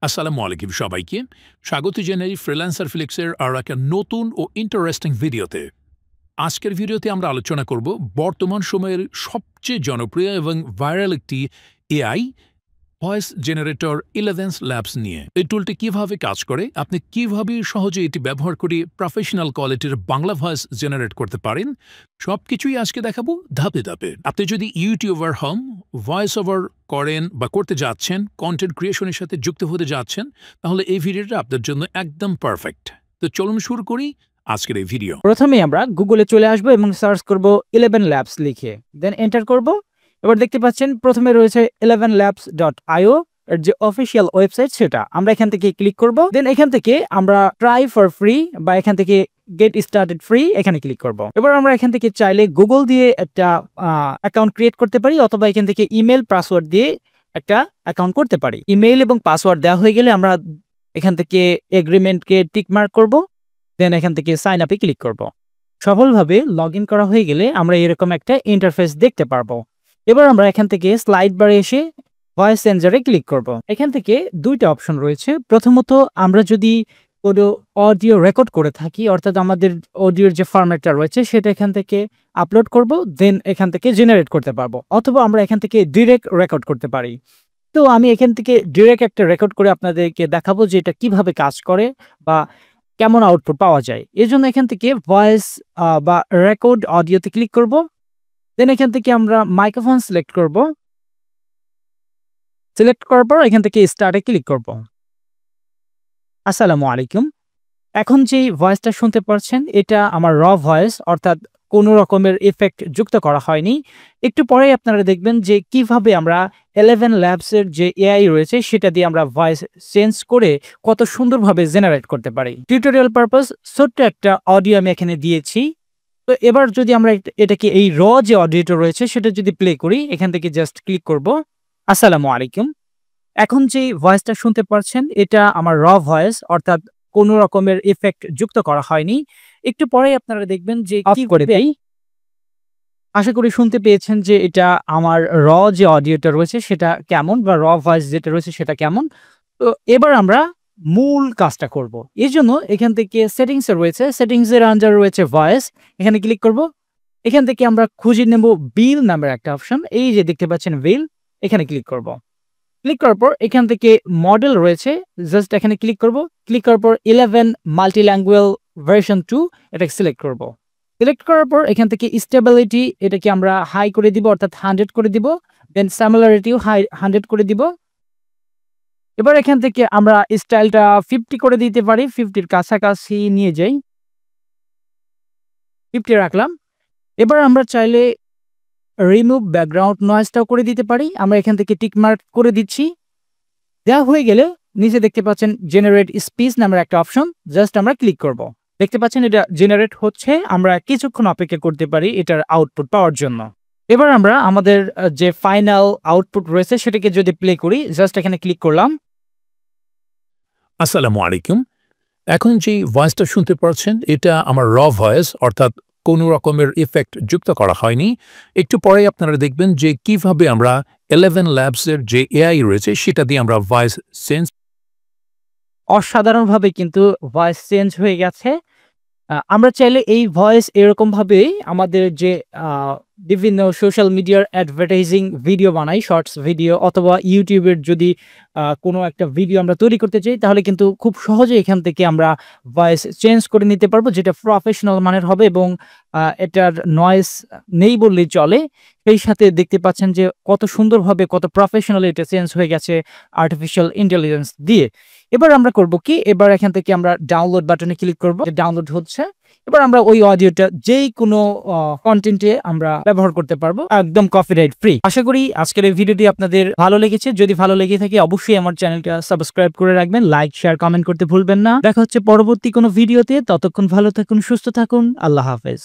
আসসালামু আলাইকুম সবাইকে। স্বাগত জানাই ফ্রিল্যান্সার ফ্লিক্সের আর একটা নতুন ও ইন্টারেস্টিং ভিডিওতে। আজকের ভিডিওতে আমরা আলোচনা করব বর্তমান সময়ের সবচেয়ে জনপ্রিয় এবং ভাইরাল একটি এআই ভয়েস জেনারেটর ইলেভেন্স ল্যাবস নিয়ে। এই টুলটি কিভাবে কাজ করে, আপনি কিভাবে সহজে এটি ব্যবহার করে প্রফেশনাল কোয়ালিটির বাংলা ভয়েস জেনারেট করতে পারেন, সবকিছুই আজকে দেখাবো ধাপে ধাপে। আপনি যদি ইউটিউবার হন, ভয়েস ওভার করেন বা করতে যাচ্ছেন, কন্টেন্ট ক্রিয়েশনের সাথে যুক্ত হতে যাচ্ছেন, তাহলে এই ভিডিওটা আপনার জন্য একদম পারফেক্ট। তো চলুন শুরু করি আজকের এই ভিডিও। প্রথমে আমরা গুগলে চলে আসবো এবং সার্চ করব 11 ল্যাবস লিখে, দেন এন্টার করব। এবার দেখতে পাচ্ছেন প্রথমে রয়েছে 11labs.io এর যে অফিসিয়াল ওয়েবসাইট, সেটা আমরা এখান থেকে ক্লিক করব। দেন এখান থেকে আমরা ট্রাই ফর ফ্রি বা এখান থেকে গেট স্টার্টেড ফ্রি এখানে ক্লিক করব। এবার আমরা এখান থেকে চাইলে গুগল দিয়ে একটা অ্যাকাউন্ট ক্রিয়েট করতে পারি, অথবা এখান থেকে ইমেল পাসওয়ার্ড দিয়ে একটা অ্যাকাউন্ট করতে পারি। ইমেল এবং পাসওয়ার্ড দেওয়া হয়ে গেলে আমরা এখান থেকে এগ্রিমেন্টকে টিক মার্ক করব। দেন এখান থেকে সাইন আপে ক্লিক করব। সফলভাবে লগ ইন করা হয়ে গেলে আমরা এরকম একটা ইন্টারফেস দেখতে পারবো। এবার আমরা এখান থেকে স্লাইড বারে এসে ভয়েস চেঞ্জারে ক্লিক করব। এখান থেকে দুইটা অপশন রয়েছে। প্রথমত, আমরা যদি কোনো অডিও রেকর্ড করে থাকি, অর্থাৎ আমাদের অডিওর যে ফরম্যাটটা রয়েছে সেটা এখান থেকে আপলোড করব, দেন এখান থেকে জেনারেট করতে পারবো, অথবা আমরা এখান থেকে ডিরেক্ট রেকর্ড করতে পারি। তো আমি এখান থেকে ডিরেক্ট একটা রেকর্ড করে আপনাদেরকে দেখাবো যে এটা কিভাবে কাজ করে বা কেমন আউটপুট পাওয়া যায়। এর জন্য এখান থেকে ভয়েস বা রেকর্ড অডিওতে ক্লিক করব। দেন এখান থেকে আমরা মাইক্রোফোন সিলেক্ট করব। সিলেক্ট করার পর এখান থেকে স্টার্টে ক্লিক করব। আসসালামু আলাইকুম। এখন যে ভয়েসটা শুনতে পাচ্ছেন এটা আমার র ভয়েস, অর্থাৎ কোনো রকমের ইফেক্ট যুক্ত করা হয়নি। একটু পরেই আপনারা দেখবেন যে কিভাবে আমরা 11 ল্যাবসের যে এআই রয়েছে সেটা দিয়ে আমরা ভয়েস চেঞ্জ করে কত সুন্দরভাবে জেনারেট করতে পারি। টিউটোরিয়াল পারপাস ছোট্ট একটা অডিও আমি এখানে দিয়েছি। তো এবার যদি আমরা এটাকে এই র যে অডিওটা রয়েছে সেটা যদি প্লে করি, এখান থেকে জাস্ট ক্লিক করব। আসসালামু আলাইকুম। এখন যে ভয়েসটা শুনতে পাচ্ছেন এটা আমার র ভয়েস, অর্থাৎ কোনো রকমের ইফেক্ট যুক্ত করা হয়নি। একটু পরেই আপনারা দেখবেন যে কি করে দেই। আশা করি শুনতে পেয়েছেন যে এটা আমার র যে অডিওটা রয়েছে সেটা কেমন, বা র ভয়েস যেটা রয়েছে সেটা কেমন। তো এবার আমরা মূল কাজটা করব। এই জন্য এখান থেকে সেটিংসে রয়েছে, সেটিংসের আন্ডার রয়েছে ভয়েস, এখানে ক্লিক করব। এখান থেকে আমরা খুঁজে নেব বিল নামের একটা অপশন, এই যে দেখতে পাচ্ছেন বিল, এখানে ক্লিক করব। ক্লিক করার পর এখান থেকে মডেল রয়েছে, জাস্ট এখানে ক্লিক করব। ক্লিক করার পর 11 মাল্টিল্যাঙ্গুয়াল ভার্সন 2 এটাকে সিলেক্ট করব। সিলেক্ট করার পর এখান থেকে স্টেবিলিটি এটাকে আমরা হাই করে দিব, অর্থাৎ 100 করে দিব। দেন সিমিলারিটিও হাই 100 করে দিব। এবার এখান থেকে আমরা স্টাইলটা 50 করে দিতে পারি, 50-র কাছাকাছি নিয়ে যাই, 50 রাখলাম। এবার আমরা চাইলে রিমুভ ব্যাকগ্রাউন্ড নয়েজটাও করে দিতে পারি, আমরা এখান থেকে টিক মার্ক করে দিচ্ছি। দেওয়া হয়ে গেলে নিচে দেখতে পাচ্ছেন জেনারেট স্পিচ নামের একটা অপশন, জাস্ট আমরা ক্লিক করব। দেখতে পাচ্ছেন এটা জেনারেট হচ্ছে, আমরা কিছুক্ষণ অপেক্ষা করতে পারি এটার আউটপুট পাওয়ার জন্য। এবার আমরা আমাদের যে ফাইনাল আউটপুট রয়েছে সেটাকে যদি প্লে করি, জাস্ট এখানে ক্লিক করলাম। আসসালামু আলাইকুম। এখন যে ভয়েসটা শুনতে পাচ্ছেন এটা আমার র ভয়েস, অর্থাৎ কোনো রকমের ইফেক্ট যুক্ত করা হয়নি। একটু পরে আপনারা দেখবেন যে কিভাবে আমরা 11 ল্যাবসের যে এআই রয়েছে সেটা দিয়ে আমরা ভয়েস চেঞ্জ। অসাধারণভাবে কিন্তু ভয়েস চেঞ্জ হয়ে গেছে। আমরা চাইলে এই ভয়েস এরকমভাবেই আমাদের যে বিভিন্ন সোশ্যাল মিডিয়ার অ্যাডভার্টাইজিং ভিডিও বানাই, শর্টস ভিডিও, অথবা ইউটিউবের যদি কোনো একটা ভিডিও আমরা তৈরি করতে চাই, তাহলে কিন্তু খুব সহজে এখান থেকে আমরা ভয়েস চেঞ্জ করে নিতে পারবো, যেটা প্রফেশনাল মানের হবে এবং এটার নয়েজ নেই বললেই চলে। সেই সাথে দেখতে পাচ্ছেন যে কত সুন্দরভাবে, কত প্রফেশনাল এটা চেঞ্জ হয়ে গেছে আর্টিফিশিয়াল ইন্টেলিজেন্স দিয়ে। এবার আমরা করব কি, এবার এখান থেকে আমরা ডাউনলোড বাটনে ক্লিক করব। ডাউনলোড হচ্ছে। এবার আমরা ওই অডিওটা যেই কোনো কন্টেন্টে আমরা ব্যবহার করতে পারবো, একদম কপিরাইট ফ্রি। আশা করি আজকের এই ভিডিওটি আপনাদের ভালো লেগেছে। যদি ভালো লেগে থাকে অবশ্যই আমার চ্যানেলটা সাবস্ক্রাইব করে রাখবেন, লাইক শেয়ার কমেন্ট করতে ভুলবেন না। দেখা হচ্ছে পরবর্তী কোনো ভিডিওতে। ততক্ষণ ভালো থাকুন, সুস্থ থাকুন। আল্লাহ হাফেজ।